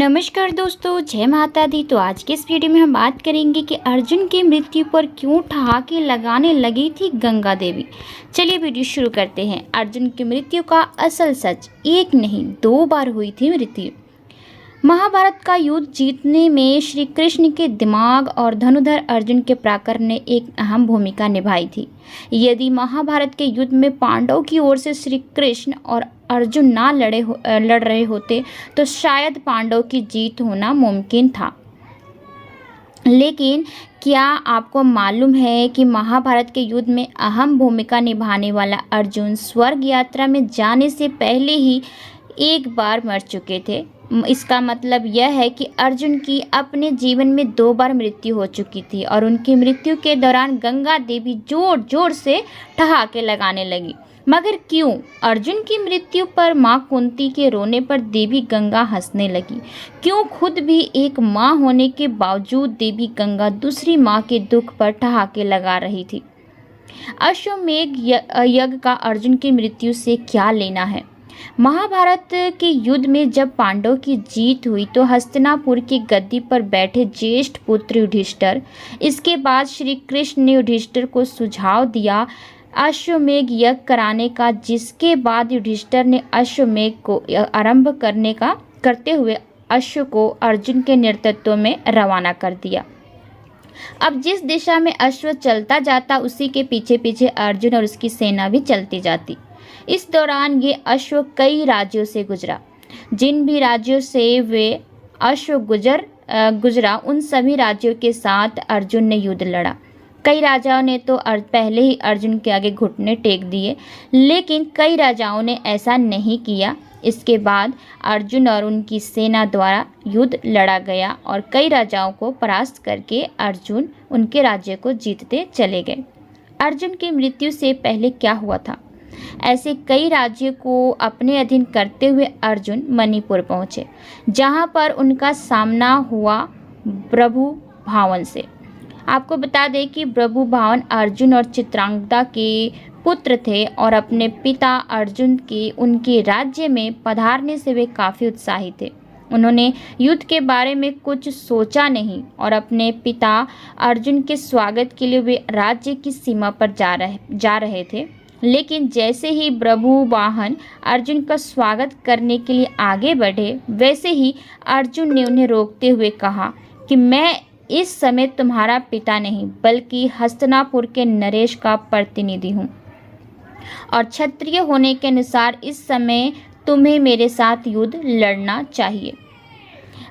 नमस्कार दोस्तों, जय माता दी। तो आज के इस वीडियो में हम बात करेंगे कि अर्जुन की मृत्यु पर क्यों ठहाके लगाने लगी थी गंगा देवी। चलिए वीडियो शुरू करते हैं। अर्जुन की मृत्यु का असल सच, एक नहीं 2 बार हुई थी मृत्यु। महाभारत का युद्ध जीतने में श्री कृष्ण के दिमाग और धनुधर अर्जुन के पराक्रम ने एक अहम भूमिका निभाई थी। यदि महाभारत के युद्ध में पांडवों की ओर से श्री कृष्ण और अर्जुन ना लड़ रहे होते तो शायद पांडवों की जीत होना मुमकिन था। लेकिन क्या आपको मालूम है कि महाभारत के युद्ध में अहम भूमिका निभाने वाला अर्जुन स्वर्ग यात्रा में जाने से पहले ही एक बार मर चुके थे। इसका मतलब यह है कि अर्जुन की अपने जीवन में 2 बार मृत्यु हो चुकी थी और उनकी मृत्यु के दौरान गंगा देवी जोर जोर से ठहाके लगाने लगी। मगर क्यों? अर्जुन की मृत्यु पर माँ कुंती के रोने पर देवी गंगा हंसने लगी। क्यों खुद भी एक माँ होने के बावजूद देवी गंगा दूसरी माँ के दुख पर ठहाके लगा रही थी। अश्वमेध यज्ञ का अर्जुन की मृत्यु से क्या लेना है? महाभारत के युद्ध में जब पांडवों की जीत हुई तो हस्तिनापुर की गद्दी पर बैठे ज्येष्ठ पुत्र युधिष्ठिर, इसके बाद श्री कृष्ण ने युधिष्ठिर को सुझाव दिया अश्वमेध यज्ञ कराने का, जिसके बाद युधिष्ठिर ने अश्वमेध को आरंभ करते हुए अश्व को अर्जुन के नेतृत्व में रवाना कर दिया। अब जिस दिशा में अश्व चलता जाता उसी के पीछे पीछे अर्जुन और उसकी सेना भी चलती जाती। इस दौरान ये अश्व कई राज्यों से गुजरा। जिन भी राज्यों से वे अश्व गुजरा उन सभी राज्यों के साथ अर्जुन ने युद्ध लड़ा। कई राजाओं ने तो पहले ही अर्जुन के आगे घुटने टेक दिए, लेकिन कई राजाओं ने ऐसा नहीं किया। इसके बाद अर्जुन और उनकी सेना द्वारा युद्ध लड़ा गया और कई राजाओं को परास्त करके अर्जुन उनके राज्य को जीतते चले गए। अर्जुन की मृत्यु से पहले क्या हुआ था? ऐसे कई राज्यों को अपने अधीन करते हुए अर्जुन मणिपुर पहुँचे, जहाँ पर उनका सामना हुआ बभ्रुवाहन से। आपको बता दें कि बभ्रुवाहन अर्जुन और चित्रांगदा के पुत्र थे और अपने पिता अर्जुन के उनके राज्य में पधारने से वे काफ़ी उत्साहित थे। उन्होंने युद्ध के बारे में कुछ सोचा नहीं और अपने पिता अर्जुन के स्वागत के लिए वे राज्य की सीमा पर जा रहे थे। लेकिन जैसे ही बभ्रुवाहन अर्जुन का स्वागत करने के लिए आगे बढ़े, वैसे ही अर्जुन ने उन्हें रोकते हुए कहा कि मैं इस समय तुम्हारा पिता नहीं बल्कि हस्तिनापुर के नरेश का प्रतिनिधि हूँ और क्षत्रिय होने के अनुसार इस समय तुम्हें मेरे साथ युद्ध लड़ना चाहिए।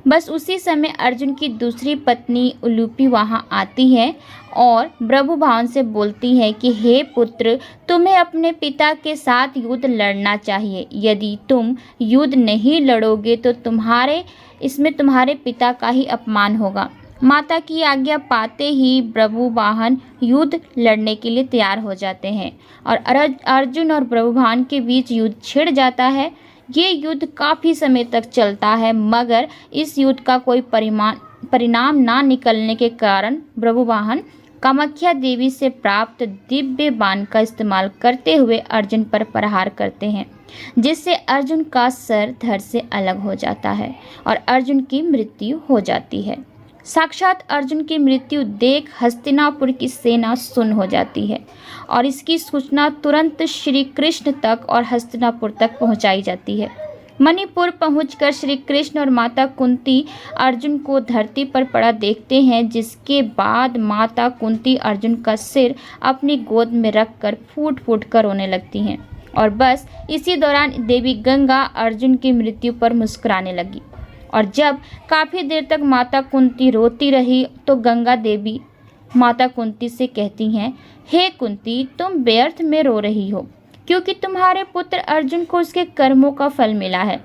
बस उसी समय अर्जुन की दूसरी पत्नी उलूपी वहाँ आती है और बभ्रुवाहन से बोलती है कि हे पुत्र, तुम्हें अपने पिता के साथ युद्ध लड़ना चाहिए। यदि तुम युद्ध नहीं लड़ोगे तो तुम्हारे पिता का ही अपमान होगा। माता की आज्ञा पाते ही बभ्रुवाहन युद्ध लड़ने के लिए तैयार हो जाते हैं और अर्जुन और बभ्रुवाहन के बीच युद्ध छिड़ जाता है। ये युद्ध काफ़ी समय तक चलता है, मगर इस युद्ध का कोई परिणाम ना निकलने के कारण बभ्रुवाहन कामाख्या देवी से प्राप्त दिव्य बाण का इस्तेमाल करते हुए अर्जुन पर प्रहार करते हैं, जिससे अर्जुन का सर धड़ से अलग हो जाता है और अर्जुन की मृत्यु हो जाती है। साक्षात अर्जुन की मृत्यु देख हस्तिनापुर की सेना सुन्न हो जाती है और इसकी सूचना तुरंत श्री कृष्ण तक और हस्तिनापुर तक पहुंचाई जाती है। मणिपुर पहुंचकर श्री कृष्ण और माता कुंती अर्जुन को धरती पर पड़ा देखते हैं, जिसके बाद माता कुंती अर्जुन का सिर अपनी गोद में रखकर फूट फूट कर रोने लगती हैं और बस इसी दौरान देवी गंगा अर्जुन की मृत्यु पर मुस्कुराने लगी। और जब काफ़ी देर तक माता कुंती रोती रही तो गंगा देवी माता कुंती से कहती हैं, हे कुंती, तुम व्यर्थ में रो रही हो क्योंकि तुम्हारे पुत्र अर्जुन को उसके कर्मों का फल मिला है।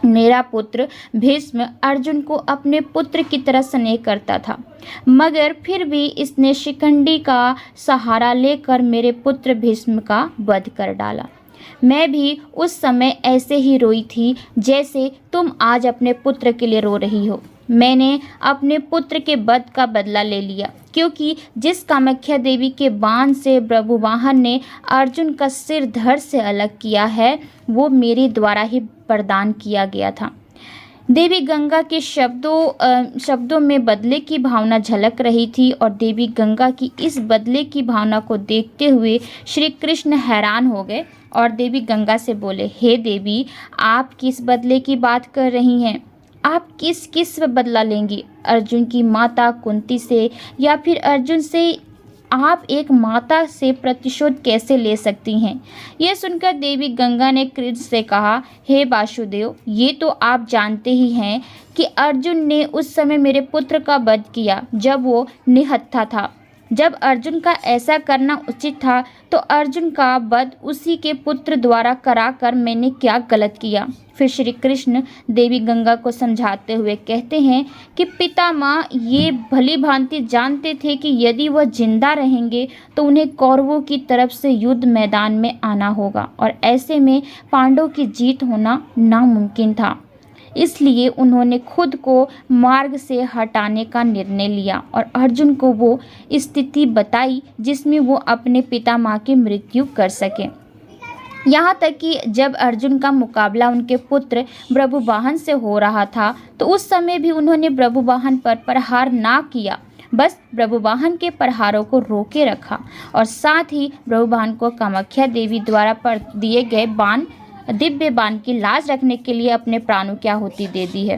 मेरा पुत्र भीष्म अर्जुन को अपने पुत्र की तरह स्नेह करता था, मगर फिर भी इसने शिखंडी का सहारा लेकर मेरे पुत्र भीष्म का वध कर डाला। मैं भी उस समय ऐसे ही रोई थी जैसे तुम आज अपने पुत्र के लिए रो रही हो। मैंने अपने पुत्र के वध का बदला ले लिया, क्योंकि जिस कामाख्या देवी के बाण से बभ्रुवाहन ने अर्जुन का सिर धड़ से अलग किया है वो मेरे द्वारा ही प्रदान किया गया था। देवी गंगा के शब्दों में बदले की भावना झलक रही थी और देवी गंगा की इस बदले की भावना को देखते हुए श्री कृष्ण हैरान हो गए और देवी गंगा से बोले, हे देवी, आप किस बदले की बात कर रही हैं? आप किस बदला लेंगी? अर्जुन की माता कुंती से या फिर अर्जुन से? आप एक माता से प्रतिशोध कैसे ले सकती हैं? यह सुनकर देवी गंगा ने कृष्ण से कहा, हे वासुदेव, ये तो आप जानते ही हैं कि अर्जुन ने उस समय मेरे पुत्र का वध किया जब वो निहत्था था। जब अर्जुन का ऐसा करना उचित था तो अर्जुन का वध उसी के पुत्र द्वारा कराकर मैंने क्या गलत किया? फिर श्री कृष्ण देवी गंगा को समझाते हुए कहते हैं कि पितामह ये भली भांति जानते थे कि यदि वह जिंदा रहेंगे तो उन्हें कौरवों की तरफ से युद्ध मैदान में आना होगा और ऐसे में पांडवों की जीत होना नामुमकिन था। इसलिए उन्होंने खुद को मार्ग से हटाने का निर्णय लिया और अर्जुन को वो स्थिति बताई जिसमें वो अपने पितामह की मृत्यु कर सके। यहाँ तक कि जब अर्जुन का मुकाबला उनके पुत्र प्रभुवाहन से हो रहा था तो उस समय भी उन्होंने प्रभुवाहन पर प्रहार ना किया, बस प्रभुवाहन के प्रहारों को रोके रखा और साथ ही प्रभुवाहन को कामाख्या देवी द्वारा दिए गए दिव्य बाण की लाज रखने के लिए अपने प्राणों की आहुति दे दी है।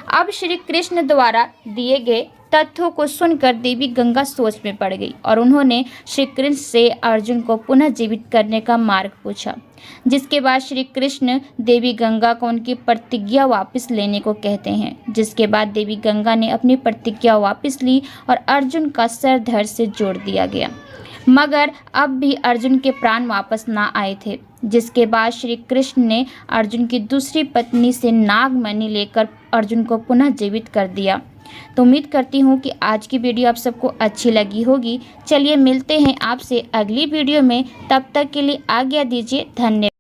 अब श्री कृष्ण द्वारा दिए गए तथ्यों को सुनकर देवी गंगा सोच में पड़ गई और उन्होंने श्री कृष्ण से अर्जुन को पुनः जीवित करने का मार्ग पूछा, जिसके बाद श्री कृष्ण देवी गंगा को उनकी प्रतिज्ञा वापस लेने को कहते हैं। जिसके बाद देवी गंगा ने अपनी प्रतिज्ञा वापस ली और अर्जुन का सर धड़ से जोड़ दिया गया, मगर अब भी अर्जुन के प्राण वापस ना आए थे। जिसके बाद श्री कृष्ण ने अर्जुन की दूसरी पत्नी से नागमणि लेकर अर्जुन को पुनः जीवित कर दिया। तो उम्मीद करती हूँ कि आज की वीडियो आप सबको अच्छी लगी होगी। चलिए मिलते हैं आपसे अगली वीडियो में, तब तक के लिए आज्ञा दीजिए। धन्यवाद।